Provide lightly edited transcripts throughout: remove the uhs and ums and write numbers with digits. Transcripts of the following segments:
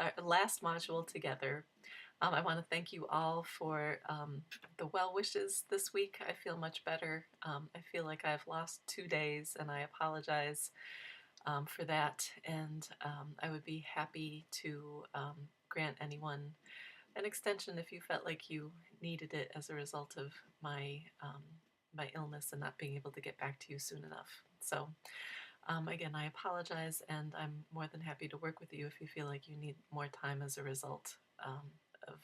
our last module together. I want to thank you all for the well wishes this week. I feel much better. I feel like I've lost 2 days, and I apologize for that. And I would be happy to grant anyone an extension if you felt like you needed it as a result of my illness and not being able to get back to you soon enough. So again, I apologize, and I'm more than happy to work with you if you feel like you need more time as a result of,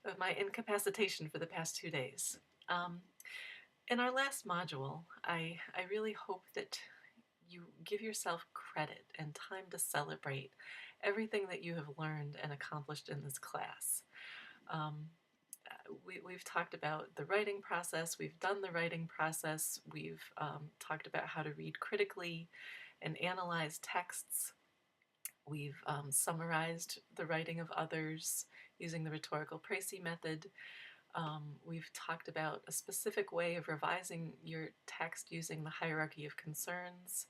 of my incapacitation for the past 2 days. Um, in our last module, I really hope that you give yourself credit and time to celebrate everything that you have learned and accomplished in this class. Um, we've talked about the writing process, we've done the writing process, we've talked about how to read critically and analyze texts. We've summarized the writing of others using the rhetorical précis method. We've talked about a specific way of revising your text using the hierarchy of concerns.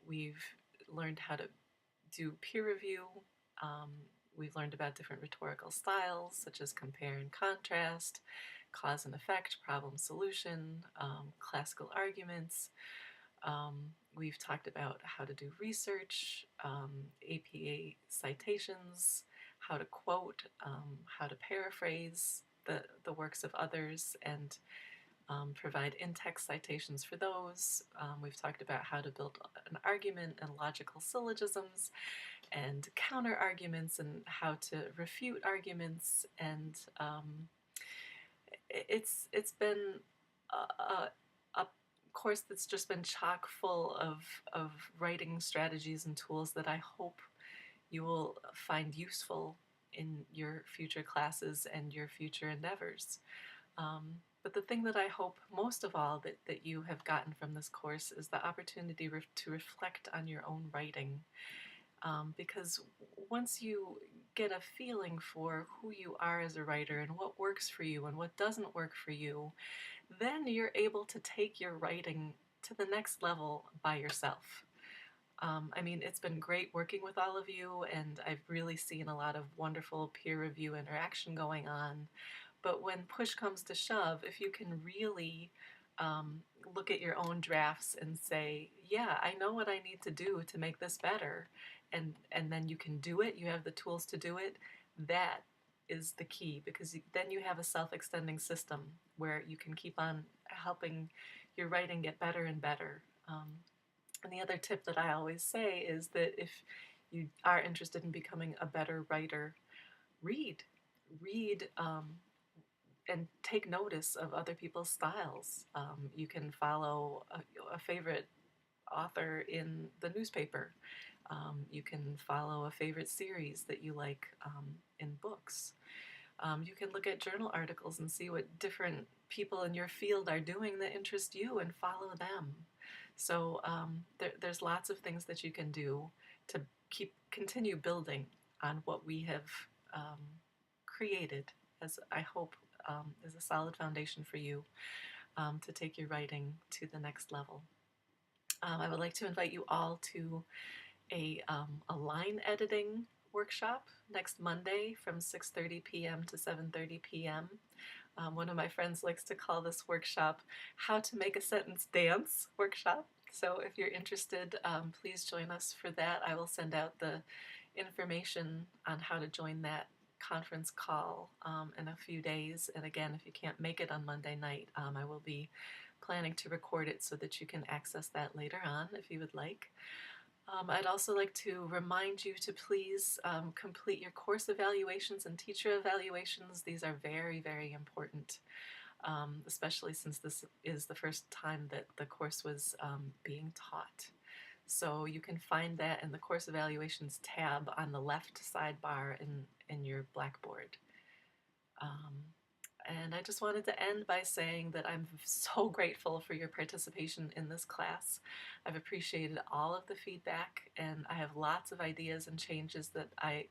We've learned how to do peer review. Um, we've learned about different rhetorical styles, such as compare and contrast, cause and effect, problem solution, classical arguments. We've talked about how to do research, APA citations, how to quote, how to paraphrase the works of others, and provide in-text citations for those. We've talked about how to build an argument and logical syllogisms and counter arguments and how to refute arguments. And it's been a course that's just been chock full of writing strategies and tools that I hope you will find useful in your future classes and your future endeavors. But the thing that I hope most of all that you have gotten from this course is the opportunity to reflect on your own writing. Because once you get a feeling for who you are as a writer and what works for you and what doesn't work for you, then you're able to take your writing to the next level by yourself. I mean, it's been great working with all of you, and I've really seen a lot of wonderful peer review interaction going on. But when push comes to shove, if you can really look at your own drafts and say, yeah, I know what I need to do to make this better, and then you can do it, you have the tools to do it, that is the key, because then you have a self-extending system where you can keep on helping your writing get better and better. And the other tip that I always say is that if you are interested in becoming a better writer, read. Read and take notice of other people's styles. You can follow a favorite author in the newspaper. You can follow a favorite series that you like in books. You can look at journal articles and see what different people in your field are doing that interest you and follow them. So there's lots of things that you can do to continue building on what we have created, as I hope is a solid foundation for you to take your writing to the next level. I would like to invite you all to a line editing workshop next Monday from 6:30 p.m. to 7:30 p.m. One of my friends likes to call this workshop How to Make a Sentence Dance workshop. So if you're interested, please join us for that. I will send out the information on how to join that conference call in a few days. And again, if you can't make it on Monday night, I will be planning to record it so that you can access that later on if you would like. I'd also like to remind you to please complete your course evaluations and teacher evaluations. These are very, very important, especially since this is the first time that the course was being taught. So you can find that in the course evaluations tab on the left sidebar in your Blackboard. And I just wanted to end by saying that I'm so grateful for your participation in this class. I've appreciated all of the feedback, and I have lots of ideas and changes that I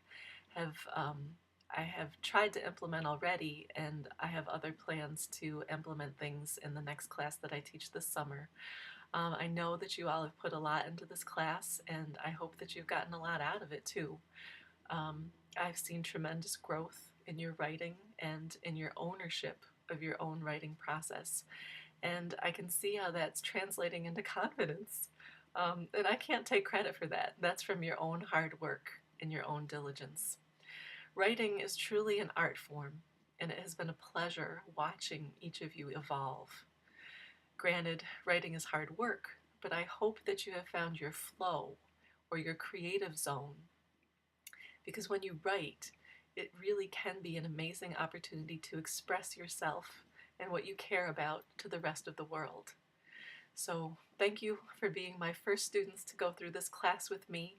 have tried to implement already, and I have other plans to implement things in the next class that I teach this summer. I know that you all have put a lot into this class, and I hope that you've gotten a lot out of it too. I've seen tremendous growth in your writing and in your ownership of your own writing process. And I can see how that's translating into confidence. And I can't take credit for that. That's from your own hard work and your own diligence. Writing is truly an art form, and it has been a pleasure watching each of you evolve. Granted, writing is hard work, but I hope that you have found your flow or your creative zone, because when you write, it really can be an amazing opportunity to express yourself and what you care about to the rest of the world. So thank you for being my first students to go through this class with me.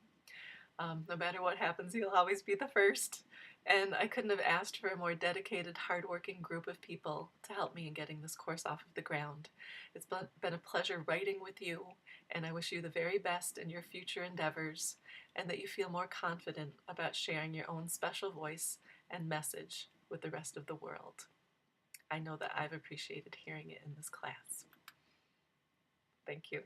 No matter what happens, you'll always be the first. And I couldn't have asked for a more dedicated, hardworking group of people to help me in getting this course off of the ground. It's been a pleasure writing with you, and I wish you the very best in your future endeavors, and that you feel more confident about sharing your own special voice and message with the rest of the world. I know that I've appreciated hearing it in this class. Thank you.